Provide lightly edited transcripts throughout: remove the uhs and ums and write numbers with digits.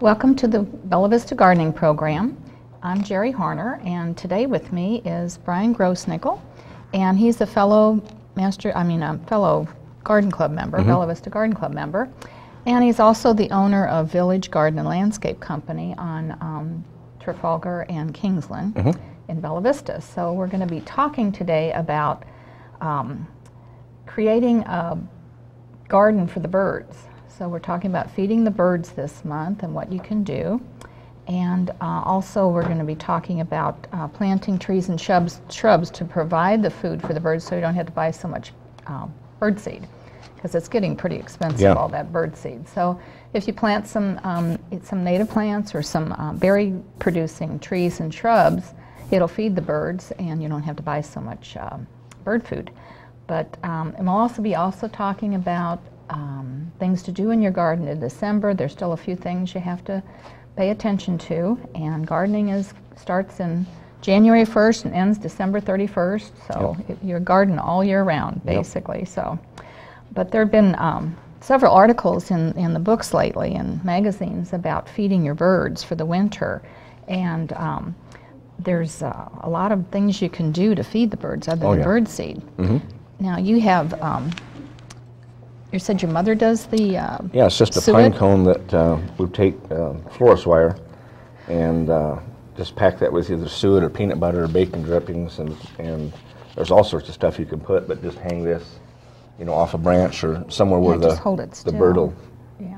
Welcome to the Bella Vista Gardening Program. I'm Geri Hoerner, and today with me is Brian Grosnickle, and he's a fellow fellow Garden Club member, Bella Vista Garden Club member, and he's also the owner of Village Garden and Landscape Company on Trafalgar and Kingsland in Bella Vista. So we're going to be talking today about creating a garden for the birds. So we're talking about feeding the birds this month and what you can do. And also we're going to be talking about planting trees and shrubs to provide the food for the birds so you don't have to buy so much bird seed, because it's getting pretty expensive, all that bird seed. So if you plant some native plants or some berry producing trees and shrubs, it'll feed the birds and you don't have to buy so much bird food. But and we'll also be talking about things to do in your garden in December. There's still a few things you have to pay attention to, and gardening starts in January 1st and ends December 31st, so you're garden all year round, basically. So, but there have been several articles in the books lately and magazines about feeding your birds for the winter, and there's a lot of things you can do to feed the birds other than bird seed. Now you have you said your mother does the yeah, it's just a suet? pine cone that we take florist wire and just pack that with either suet or peanut butter or bacon drippings, and there's all sorts of stuff you can put, but just hang this, off a branch or somewhere where the bird will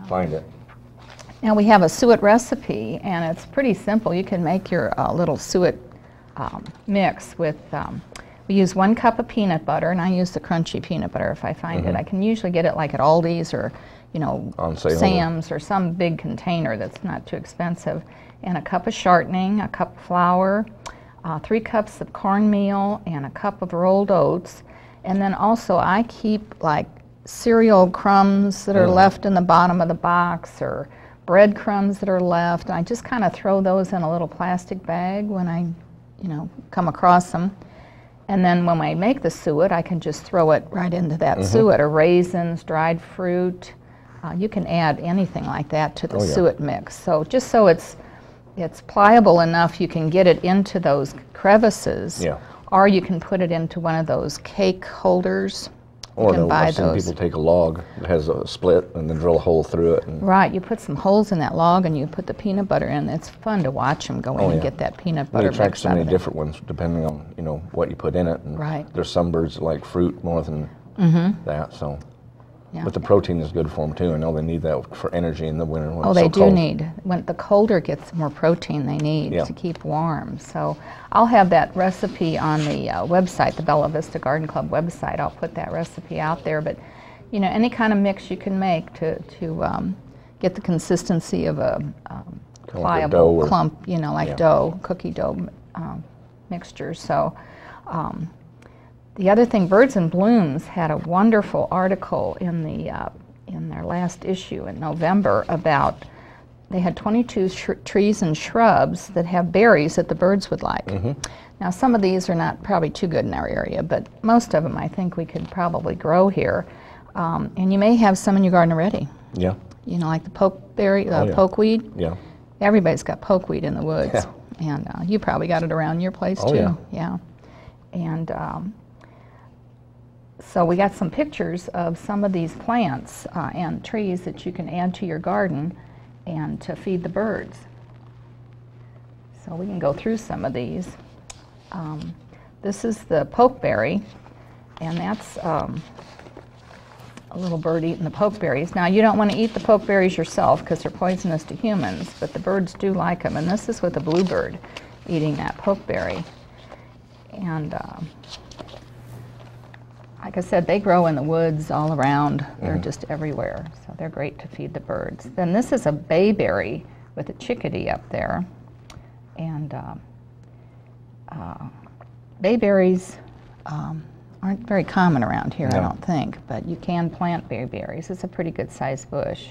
find it. Now we have a suet recipe, and it's pretty simple. You can make your little suet mix with we use 1 cup of peanut butter, and I use the crunchy peanut butter if I find it. I can usually get it like at Aldi's or, on sale, Sam's or some big container that's not too expensive. And a cup of shortening, a cup of flour, 3 cups of cornmeal, and a cup of rolled oats. And then also I keep like cereal crumbs that are left in the bottom of the box, or bread crumbs that are left. And I just kind of throw those in a little plastic bag when I, come across them. And then when I make the suet, I can just throw it right into that suet, or raisins, dried fruit. You can add anything like that to the suet mix. So just so it's pliable enough, you can get it into those crevices, or you can put it into one of those cake holders. Or I've seen people take a log that has a split and then drill a hole through it. Right, you put some holes in that log and you put the peanut butter in. It's fun to watch them go in and get that peanut butter mix out of it. You attract so many different ones depending on what you put in it. And there's some birds that like fruit more than that. So, but the protein is good for them too. I know they need that for energy in the winter when it's so cold. They do need. When the colder it gets, the more protein they need to keep warm. So I'll have that recipe on the website, the Bella Vista Garden Club website. I'll put that recipe out there. But any kind of mix you can make to get the consistency of a pliable clump, like dough, cookie dough mixture. So. The other thing, Birds and Blooms had a wonderful article in their last issue in November about, they had 22 trees and shrubs that have berries that the birds would like. Now some of these are not probably too good in our area, but most of them I think we could probably grow here. And you may have some in your garden already. Yeah. Like the pokeberry, pokeweed. Yeah. Everybody's got pokeweed in the woods. And you probably got it around your place too. Yeah. And so we got some pictures of some of these plants and trees that you can add to your garden and to feed the birds. So we can go through some of these. This is the pokeberry, and that's a little bird eating the pokeberries. Now you don't want to eat the pokeberries yourself because they're poisonous to humans, but the birds do like them, and this is with a bluebird eating that pokeberry. And like I said, they grow in the woods all around. They're just everywhere, so they're great to feed the birds. Then this is a bayberry with a chickadee up there. And bayberries aren't very common around here, I don't think, but you can plant bayberries. It's a pretty good sized bush.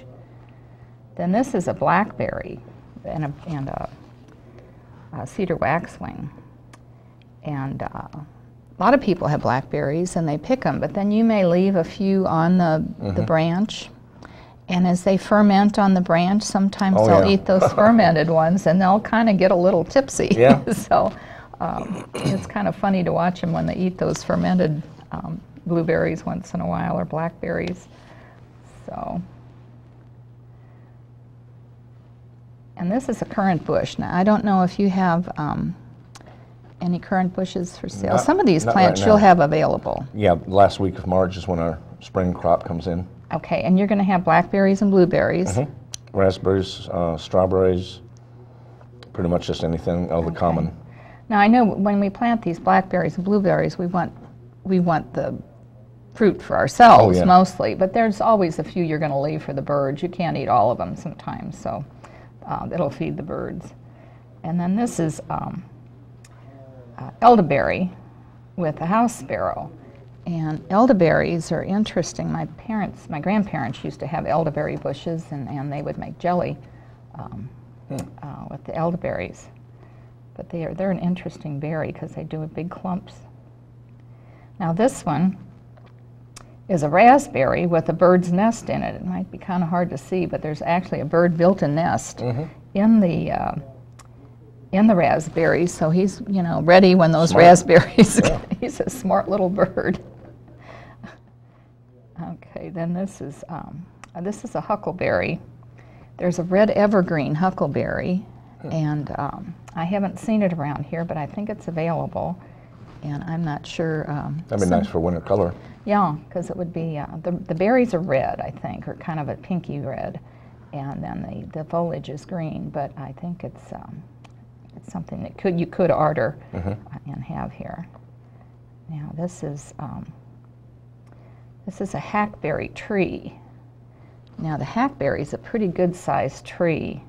Then this is a blackberry and a cedar waxwing. And a lot of people have blackberries and they pick them, but then you may leave a few on the branch. And as they ferment on the branch, sometimes Oh, they'll yeah. eat those fermented ones, and they'll kind of get a little tipsy. Yeah. So it's kind of funny to watch them when they eat those fermented blueberries once in a while, or blackberries. So, and this is a currant bush. Now, I don't know if you have any currant bushes for sale. Some of these not plants right you'll now. have available. Yeah, last week of March is when our spring crop comes in. Okay, and you're going to have blackberries and blueberries. Raspberries, strawberries, pretty much just anything of the common. Now, I know when we plant these blackberries and blueberries, we want the fruit for ourselves mostly, but there's always a few you're going to leave for the birds. You can't eat all of them sometimes, so it'll feed the birds. And then this is elderberry with a house sparrow. And elderberries are interesting. My grandparents used to have elderberry bushes, and they would make jelly with the elderberries. But they're an interesting berry because they do big clumps. Now this one is a raspberry with a bird's nest in it. It might be kind of hard to see, but there's actually a bird built a nest in the raspberries, so he's ready when those raspberries. He's a smart little bird. Okay, then this is a huckleberry. There's a red evergreen huckleberry, and I haven't seen it around here, but I think it's available, and I'm not sure. That'd be nice for winter color. Yeah, because it would be the berries are red, I think, or kind of a pinky red, and then the foliage is green. But I think it's something that you could order and have here. Now this is a hackberry tree. Now the hackberry is a pretty good sized tree,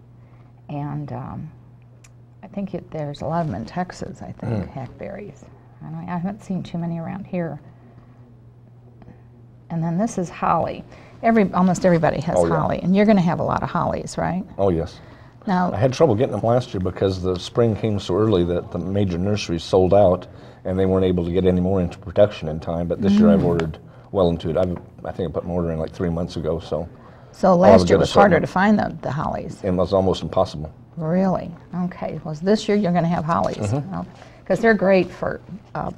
and I think there's a lot of them in Texas, I think, hackberries. I haven't seen too many around here. And then this is holly. Almost everybody has holly, and you're going to have a lot of hollies, right? Oh, yes. Now, I had trouble getting them last year because the spring came so early that the major nurseries sold out, and they weren't able to get any more into production in time. But this year I've ordered well into it. I think I put an order in like 3 months ago. So last year it was harder to find the hollies. It was almost impossible. Really? Okay. Well, this year you're going to have hollies. Because they're great for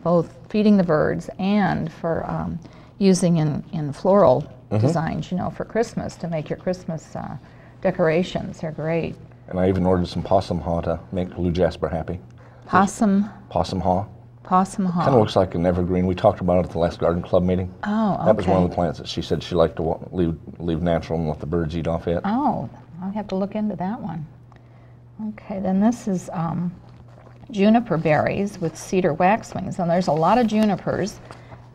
both feeding the birds and for using in floral designs, for Christmas, to make your Christmas decorations. They're great. And I even ordered some possum haw to make Blue Jasper happy. Possum haw. Possum haw. Kind of looks like an evergreen. We talked about it at the last garden club meeting. Oh, okay. That was one of the plants that she said she liked to leave natural and let the birds eat off it. Oh, I'll have to look into that one. Okay, then this is juniper berries with cedar waxwings. And there's a lot of junipers,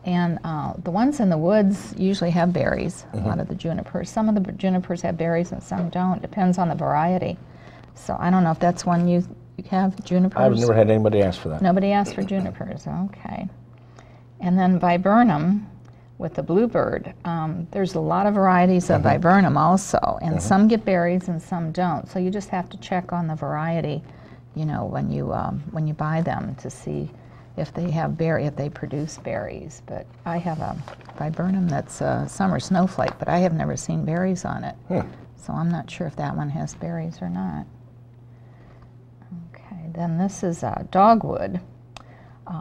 and the ones in the woods usually have berries, a lot of the junipers. Some of the junipers have berries and some don't. Depends on the variety. So I don't know if that's one you have, junipers? I've never had anybody ask for that. Nobody asked for junipers, okay. And then viburnum with the bluebird. There's a lot of varieties of viburnum also, and some get berries and some don't. So you just have to check on the variety, when you buy them, to see if they produce berries. But I have a viburnum that's a summer snowflake, but I have never seen berries on it. So I'm not sure if that one has berries or not. Okay, then this is dogwood.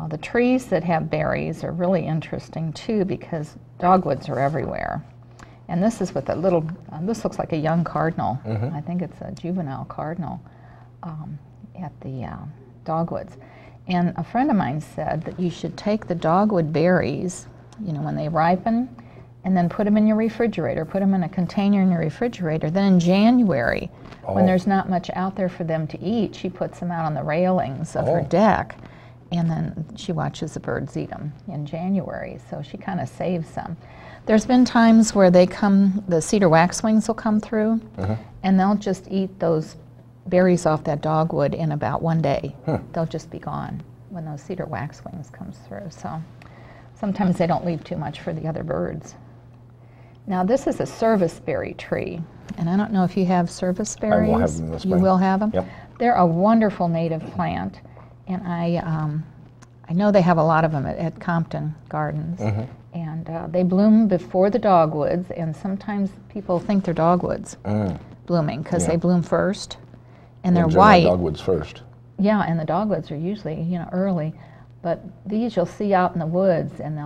The trees that have berries are really interesting too, because dogwoods are everywhere. And this is with a little, this looks like a young cardinal. I think it's a juvenile cardinal at the dogwoods. And a friend of mine said that you should take the dogwood berries, when they ripen, and then put them in your refrigerator, put them in a container in your refrigerator. Then in January, when there's not much out there for them to eat, she puts them out on the railings of her deck, and then she watches the birds eat them in January. So she kind of saves some. There's been times where the cedar waxwings will come through, and they'll just eat those berries off that dogwood in about 1 day. They'll just be gone when those cedar waxwings comes through. So sometimes they don't leave too much for the other birds. Now this is a serviceberry tree, and I don't know if you have serviceberries. I will have them this spring. You will have them? Yep. They're a wonderful native plant, and I know they have a lot of them at Compton Gardens. And And they bloom before the dogwoods, and sometimes people think they're dogwoods blooming because they bloom first, and they're white. Dogwoods first. Yeah, and the dogwoods are usually, you know, early, but these you'll see out in the woods, and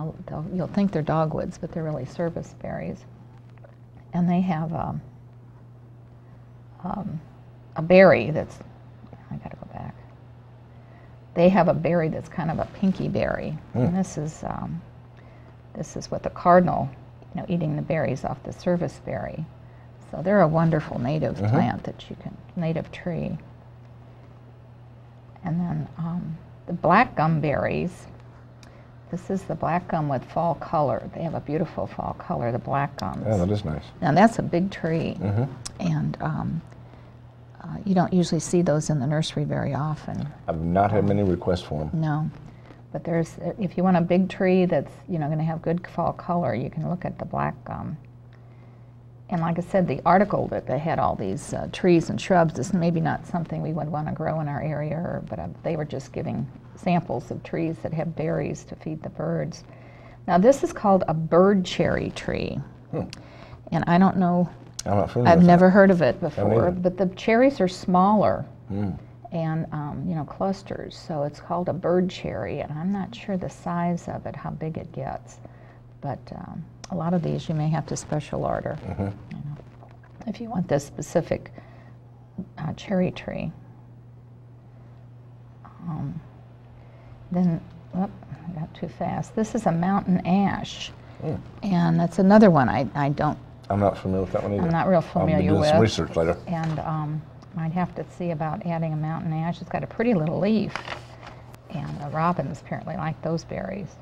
you'll think they're dogwoods, but they're really service berries. And they have a berry that's, I gotta go back. They have a berry that's kind of a pinky berry, and this is what the cardinal, you know, eating the berries off the service berry. So they're a wonderful native plant that you can, native tree. And then the black gum berries. This is the black gum with fall color. They have a beautiful fall color, the black gums. Yeah, that is nice. Now that's a big tree, and you don't usually see those in the nursery very often. I've not had many requests for them. No, but there's, if you want a big tree that's, you know, going to have good fall color, you can look at the black gum. And like I said, the article that they had all these trees and shrubs is maybe not something we would want to grow in our area, but they were just giving samples of trees that have berries to feed the birds. Now this is called a bird cherry tree, and I don't know, I'm not familiar I've with never that. heard of it before, either. but the cherries are smaller and you know, clusters, so it's called a bird cherry, and I'm not sure the size of it, how big it gets, but a lot of these you may have to special order, you know, if you want this specific cherry tree. Then, I got too fast. This is a mountain ash, and that's another one I don't. I'm not familiar with that one either. I'm not real familiar I'll be doing with. some research later. And I'd have to see about adding a mountain ash. It's got a pretty little leaf, and the robins apparently like those berries.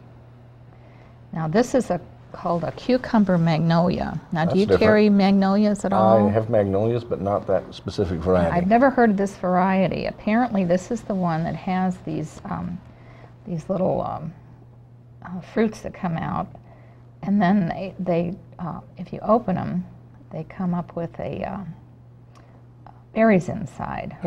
Now this is called a cucumber magnolia. Now, do you carry magnolias at all? I have magnolias, but not that specific variety. I've never heard of this variety. Apparently, this is the one that has these little fruits that come out, and then they if you open them, they come up with berries inside.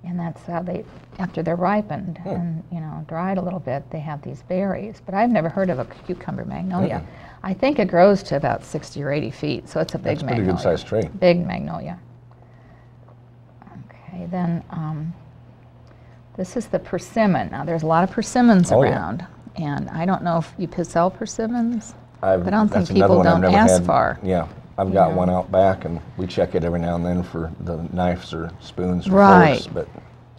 And that's how they, after they're ripened and, you know, dried a little bit, they have these berries. But I've never heard of a cucumber magnolia. I think it grows to about 60 or 80 feet, so it's a big magnolia. That's a pretty good sized tree. Big magnolia. Okay, then this is the persimmon. Now there's a lot of persimmons around, and I don't know if you sell persimmons, but I don't think people don't ask for. Yeah. I've got one out back, and we check it every now and then for the knives or spoons or forks, but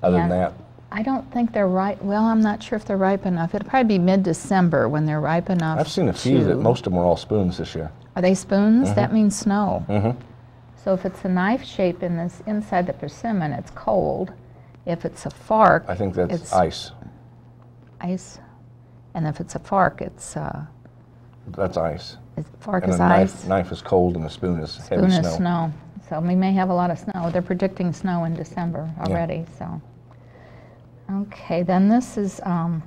other than that. I don't think they're ripe. Well, I'm not sure if they're ripe enough. It'll probably be mid-December when they're ripe enough. I've seen a few that most of them are all spoons this year. Are they spoons? That means snow. So if it's a knife shape in this inside the persimmon, it's cold. If it's a fork, I think that's ice. Ice. And if it's a fork, it's that's ice. Fork and is a ice. Knife is cold, and a spoon is heavy snow. Snow. So we may have a lot of snow. They're predicting snow in December already. So, okay. Then this is a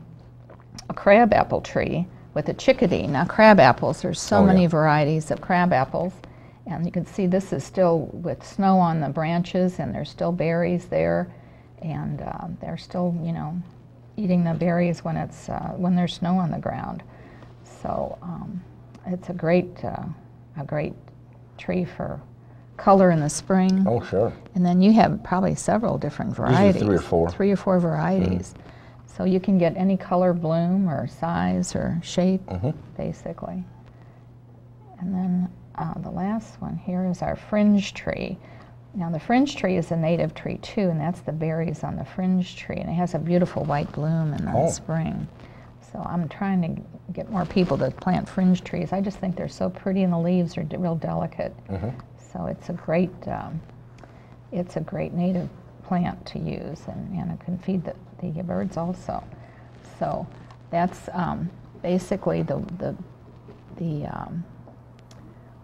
crabapple tree with a chickadee. Now crab apples. There's so many varieties of crab apples, and you can see this is still with snow on the branches, and there's still berries there, and they're still, you know, eating the berries when it's when there's snow on the ground. So. It's a great tree for color in the spring. Oh, sure. And then you have probably several different varieties. Usually 3 or 4. 3 or 4 varieties. So you can get any color, bloom, or size, or shape, basically. And then the last one here is our fringe tree. Now the fringe tree is a native tree too, and that's the berries on the fringe tree, and it has a beautiful white bloom in the spring. So I'm trying to get more people to plant fringe trees. I just think they're so pretty, and the leaves are real delicate. So it's a great native plant to use, and it can feed the birds also. So that's basically the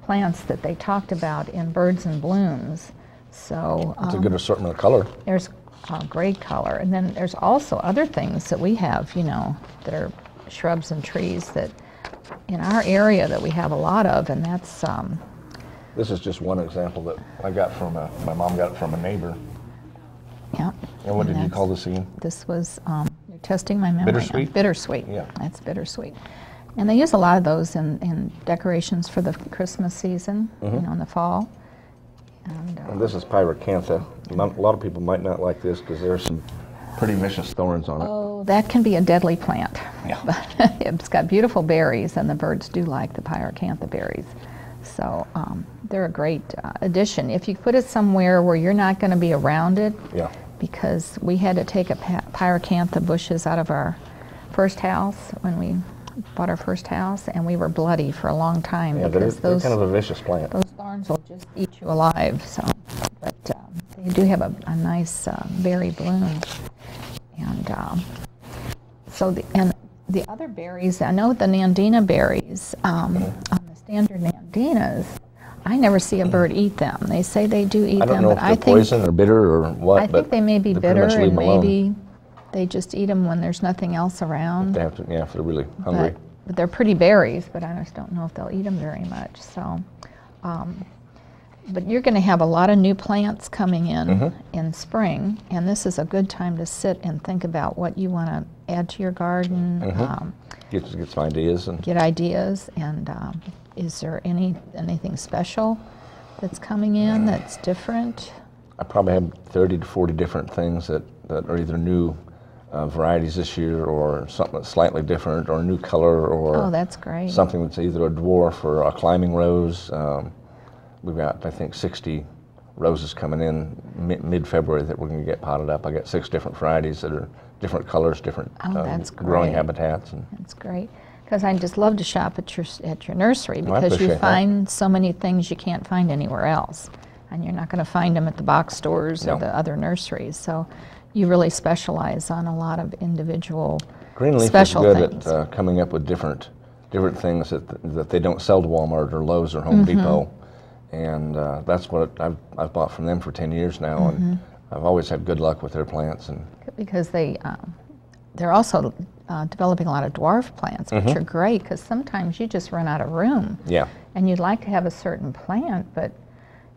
plants that they talked about in Birds and Blooms. So it's a good assortment of color. There's great color, and then there's also other things that we have, you know, that are shrubs and trees that in our area that we have a lot of, and that's this is just one example that I got from my mom got it from a neighbor. Yeah. And what did you call this again? This was you're testing my memory. Bittersweet? Bittersweet. Yeah. That's bittersweet. And they use a lot of those in decorations for the Christmas season, you know, in the fall. And this is Pyracantha. A lot of people might not like this because there's some pretty vicious thorns on it. Oh, that can be a deadly plant. Yeah. It's got beautiful berries, and the birds do like the Pyracantha berries. So they're a great addition. If you put it somewhere where you're not going to be around it, Yeah. because we had to take a Pyracantha bushes out of our first house when we bought our first house, and we were bloody for a long time. Yeah, because they're kind of a vicious plant. those thorns will just eat you alive. So, but they do have a nice berry bloom, and so the other berries. I know the Nandina berries on the standard Nandinas. I never see a bird eat them. They say they do eat I don't them, know but if I they're think poison or bitter or what. I think they may be they pretty bitter, much leave and them alone. maybe they just eat them when there's nothing else around. They have to, yeah, if they're really hungry. But they're pretty berries, but I just don't know if they'll eat them very much. So, but you're going to have a lot of new plants coming in spring, and this is a good time to sit and think about what you want to add to your garden. Get some ideas. And Get ideas, and is there anything special that's coming in that's different? I probably have 30 to 40 different things that are either new varieties this year, or something that's slightly different, or a new color, or Oh, that's great. something that's either a dwarf or a climbing rose. We've got, I think, 60 roses coming in mid-February that we're going to get potted up. I got 6 different varieties that are different colors, different That's growing great. habitats. And That's great, because I just love to shop at your nursery, I because you appreciate find so many things you can't find anywhere else, and you're not going to find them at the box stores or No. the other nurseries. So you really specialize on a lot of individual Greenleaf is special good things. at coming up with different things that they don't sell to Walmart or Lowe's or Home Depot, and that's what I've bought from them for 10 years now, and I've always had good luck with their plants. And Because they're also developing a lot of dwarf plants, which are great, because sometimes you just run out of room. yeah, And you'd like to have a certain plant, but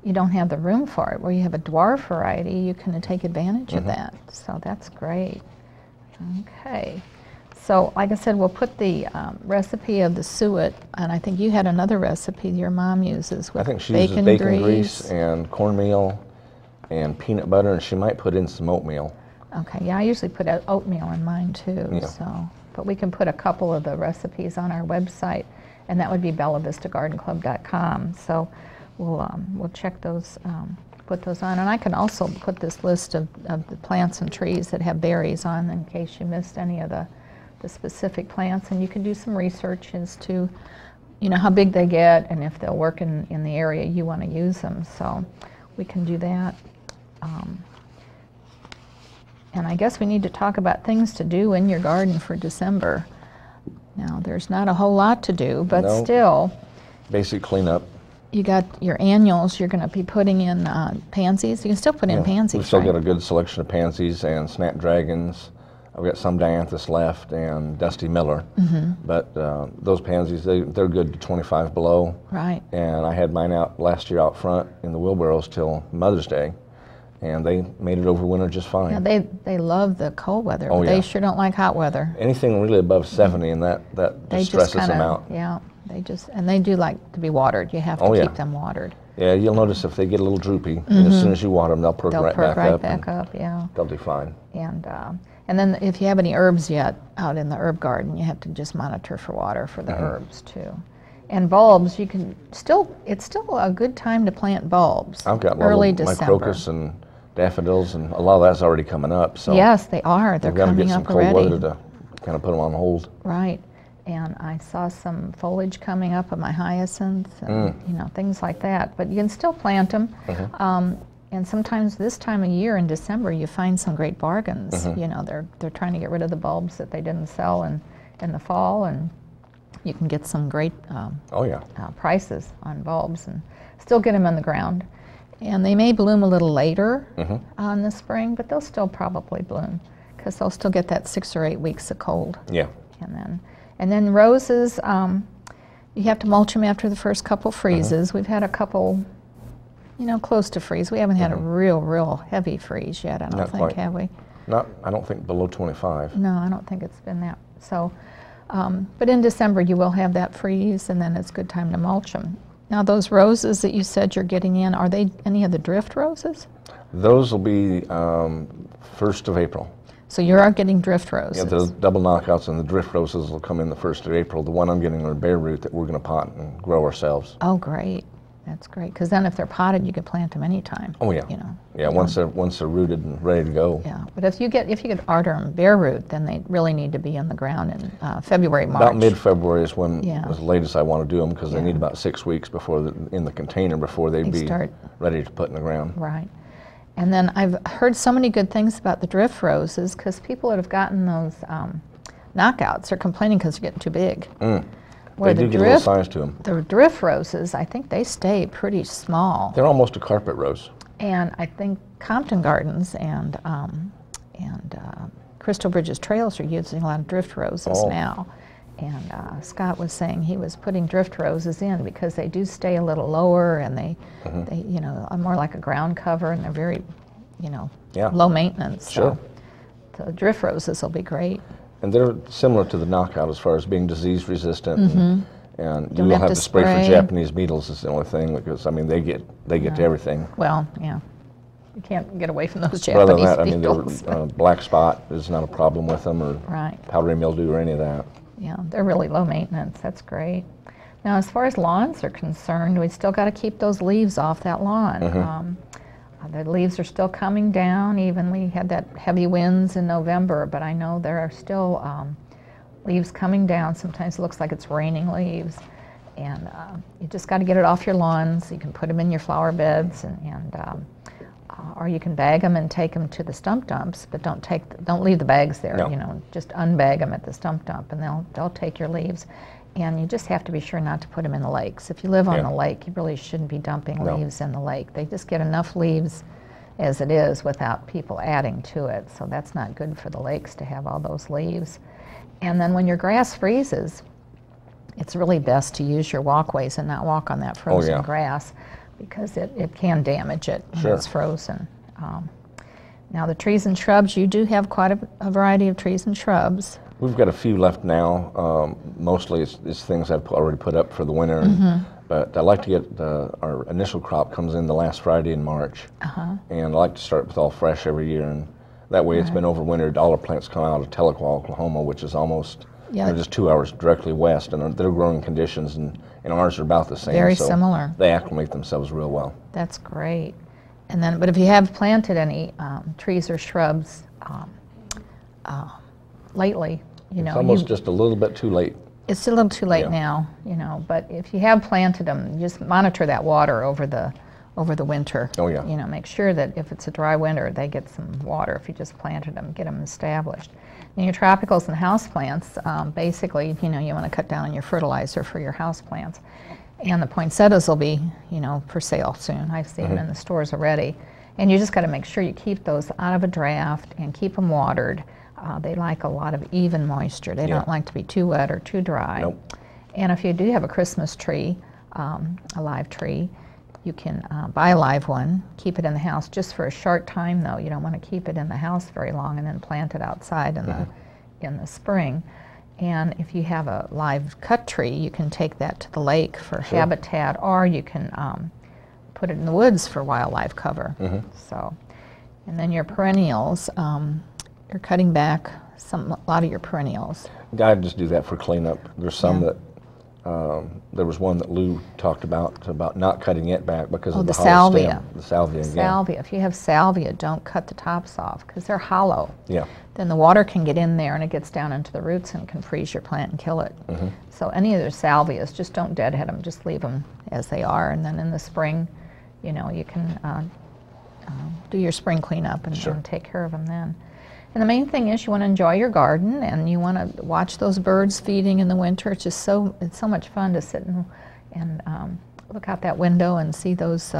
you don't have the room for it. Where you have a dwarf variety, you can take advantage of that. So that's great. Okay. So like I said, we'll put the recipe of the suet, and I think you had another recipe your mom uses with I think she uses bacon grease and cornmeal and peanut butter, and she might put in some oatmeal. Okay, yeah, I usually put oatmeal in mine too. Yeah. So, but we can put a couple of the recipes on our website, and that would be bellavistagardenclub.com. So we'll check those, put those on, and I can also put this list of the plants and trees that have berries on, in case you missed any of the specific plants, and you can do some research as to, you know, how big they get and if they'll work in the area you want to use them. So we can do that. And I guess we need to talk about things to do in your garden for December. Now, there's not a whole lot to do, but No. still, Basic cleanup. you got your annuals. You're going to be putting in pansies. You can still put in pansies, We've still right? got a good selection of pansies and snapdragons. I've got some dianthus left and Dusty Miller, but those pansies, they're good to 25 below. Right. And I had mine out last year out front in the wheelbarrows till Mother's Day, and they made it over winter just fine. Yeah, they love the cold weather. Oh, but yeah. They sure don't like hot weather. Anything really above 70, and that They just stresses just them kind out. of, yeah, they do like to be watered. You have to Oh, yeah. keep them watered. Yeah, you'll notice if they get a little droopy, and as soon as you water them, they'll perk They'll right perk back right up. back and up, yeah. They'll do fine. And then if you have any herbs yet out in the herb garden, you have to just monitor for water for the herbs too. And bulbs, you can still, it's still a good time to plant bulbs. I've got early my December. crocus and daffodils, and a lot of that's already coming up. So Yes, they are. They're we've got to coming get some up cold already. weather to kind of put them on hold. Right. And I saw some foliage coming up of my hyacinths and you know, things like that. But you can still plant them. And sometimes this time of year in December, you find some great bargains. You know, they're trying to get rid of the bulbs that they didn't sell in the fall, and you can get some great Oh yeah. prices on bulbs and still get them in the ground. And they may bloom a little later in the spring, but they'll still probably bloom because they'll still get that 6 or 8 weeks of cold. Yeah. And then roses, you have to mulch them after the first couple freezes. We've had a couple, you know, close to freeze. We haven't had a real heavy freeze yet, I don't Not think, quite. have we? I don't think below 25. No, I don't think it's been that. So But in December you will have that freeze, and then it's a good time to mulch them. Now those roses that you said you're getting in, are they any of the drift roses? Those will be 1st of April. So you are getting drift roses? Yeah, the double knockouts and the drift roses will come in the 1st of April. The one I'm getting are bare root that we're going to pot and grow ourselves. Oh, great. That's great. Because then if they're potted, you can plant them anytime. Oh, yeah. You know. Yeah, once they're rooted and ready to go. Yeah, but if you get Arterum bare root, then they really need to be in the ground in February, March. About mid-February is when Yeah. is the latest I want to do them, because they Yeah. need about 6 weeks before in the container before they'd be ready to put in the ground. Right. And then I've heard so many good things about the drift roses, because people that have gotten those knockouts are complaining because they're getting too big. They do get a little size to them. The drift roses, I think they stay pretty small. They're almost a carpet rose. And I think Compton Gardens and Crystal Bridges Trails are using a lot of drift roses now. And Scott was saying he was putting drift roses in because they do stay a little lower, and they you know, are more like a ground cover, and they're very, you know, low maintenance. Sure. So the drift roses will be great. And they're similar to the knockout as far as being disease resistant. And you will have to spray for Japanese beetles is the only thing, because I mean they get to everything. Well, yeah. You can't get away from those Rather Japanese than that, beetles. I mean, black spot is not a problem with them, or powdery mildew or any of that. Yeah, they're really low maintenance. That's great. Now, as far as lawns are concerned, we still got to keep those leaves off that lawn. The leaves are still coming down. Even we had that heavy winds in November, but I know there are still leaves coming down. Sometimes it looks like it's raining leaves. And you just got to get it off your lawns. You can put them in your flower beds, or you can bag them and take them to the stump dumps, but don't leave the bags there. No. You know, just unbag them at the stump dump, and they'll take your leaves. And you just have to be sure not to put them in the lakes. If you live on the lake, you really shouldn't be dumping leaves in the lake. They just get enough leaves as it is without people adding to it. So that's not good for the lakes to have all those leaves. And then when your grass freezes, it's really best to use your walkways and not walk on that frozen grass, because it can damage it when it's frozen. Now the trees and shrubs, you do have quite a variety of trees and shrubs. We've got a few left now. Mostly it's things I've already put up for the winter. But I like to get our initial crop comes in the last Friday in March. And I like to start with all fresh every year. And that way it's been overwintered. All our plants come out of Tahlequah, Oklahoma, which is almost just 2 hours directly west. And their growing conditions and ours are about the same. Very similar. They acclimate themselves real well. That's great. And then, but if you have planted any trees or shrubs lately, you know, it's almost just a little bit too late. It's a little too late now, you know. But if you have planted them, just monitor that water over the winter. Oh yeah. You know, make sure that if it's a dry winter, they get some water. If you just planted them, get them established. And your tropicals and houseplants, basically, you know, you want to cut down on your fertilizer for your houseplants. And the poinsettias will be, you know, for sale soon. I've seen them in the stores already. And you just got to make sure you keep those out of a draft and keep them watered. They like a lot of even moisture. They don't like to be too wet or too dry. Nope. And if you do have a Christmas tree, a live tree, you can buy a live one, keep it in the house just for a short time though. You don't want to keep it in the house very long and then plant it outside in the spring. And if you have a live cut tree, you can take that to the lake for habitat, or you can put it in the woods for wildlife cover. So, and then your perennials, you're cutting back a lot of your perennials. I just do that for cleanup. There's some that there was one that Lou talked about not cutting it back because of the hollow stem. The salvia. Salvia. If you have salvia, don't cut the tops off because they're hollow. Yeah. Then the water can get in there and it gets down into the roots and can freeze your plant and kill it. So any of their salvias, just don't deadhead them. Just leave them as they are. And then in the spring, you know, you can do your spring cleanup and take care of them then. And the main thing is you want to enjoy your garden and you want to watch those birds feeding in the winter. It's just so much fun to sit and look out that window and see those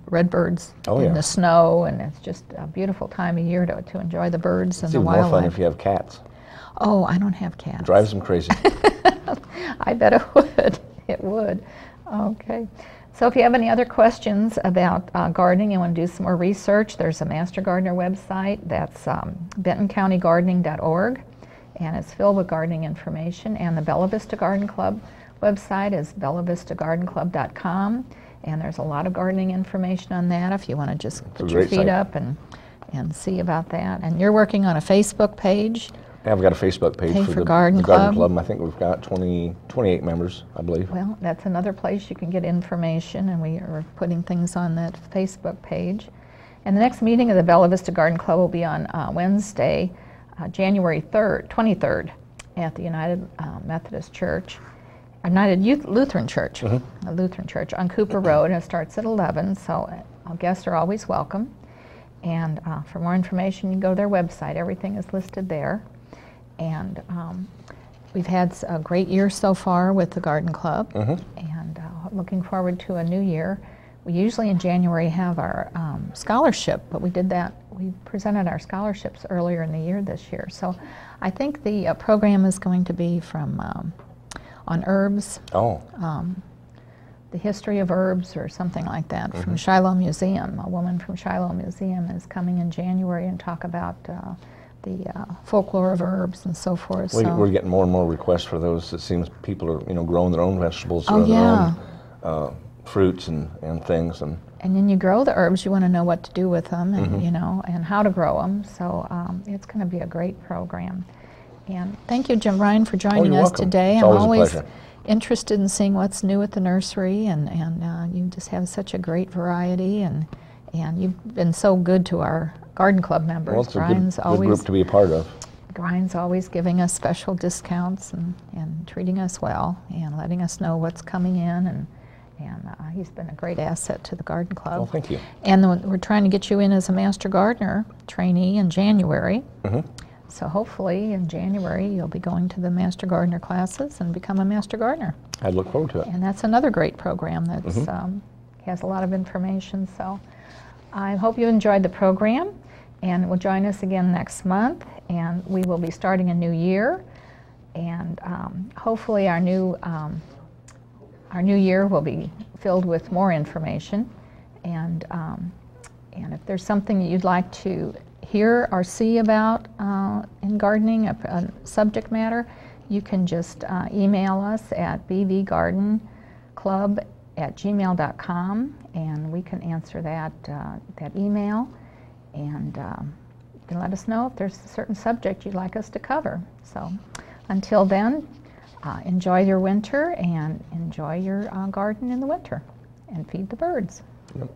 red birds in the snow, and it's just a beautiful time of year to enjoy the birds and the wildlife. It's even more fun if you have cats. Oh, I don't have cats. It drives them crazy. I bet it would. It would. Okay. So if you have any other questions about gardening and want to do some more research, there's a Master Gardener website. That's BentonCountyGardening.org. and it's filled with gardening information. And the Bella Vista Garden Club website is bellavistagardenclub.com, and there's a lot of gardening information on that if you want to just put your feet up and see about that. And you're working on a Facebook page. Yeah, I've got a Facebook page for the Garden Club. I think we've got 28 members, I believe. Well, that's another place you can get information, and we are putting things on that Facebook page. And the next meeting of the Bella Vista Garden Club will be on Wednesday, January 23rd at the United Methodist Church, United Lutheran Church, Lutheran Church on Cooper Road, and it starts at 11, so guests are always welcome. And for more information, you can go to their website. Everything is listed there. And we've had a great year so far with the Garden Club, and looking forward to a new year. We usually in January have our scholarship, but we presented our scholarships earlier in the year this year. So I think the program is going to be from on herbs, the history of herbs or something like that, from Shiloh Museum. A woman from Shiloh Museum is coming in January and talk about the folklore of herbs and so forth. We're getting more and more requests for those. It seems people are growing their own vegetables, their own fruits and things. And then you grow the herbs, you want to know what to do with them, and and how to grow them. So it's going to be a great program. And thank you, Jim Ryan, for joining us today. I'm always interested in seeing what's new at the nursery, and you just have such a great variety, and you've been so good to our Garden Club members. Well, it's a good group to be a part of. Brian's always giving us special discounts and treating us well and letting us know what's coming in, and he's been a great asset to the Garden Club. Well, thank you. And we're trying to get you in as a Master Gardener trainee in January. So hopefully in January you'll be going to the Master Gardener classes and become a Master Gardener. I look forward to it. And that's another great program that has a lot of information. So I hope you enjoyed the program, and will join us again next month. And we will be starting a new year, and hopefully our new year will be filled with more information. And if there's something that you'd like to hear or see about in gardening, a subject matter, you can just email us at bvgardenclub@gmail.com, and we can answer that email, and you can let us know if there's a certain subject you'd like us to cover. So until then, enjoy your winter and enjoy your garden in the winter, and feed the birds. Yep.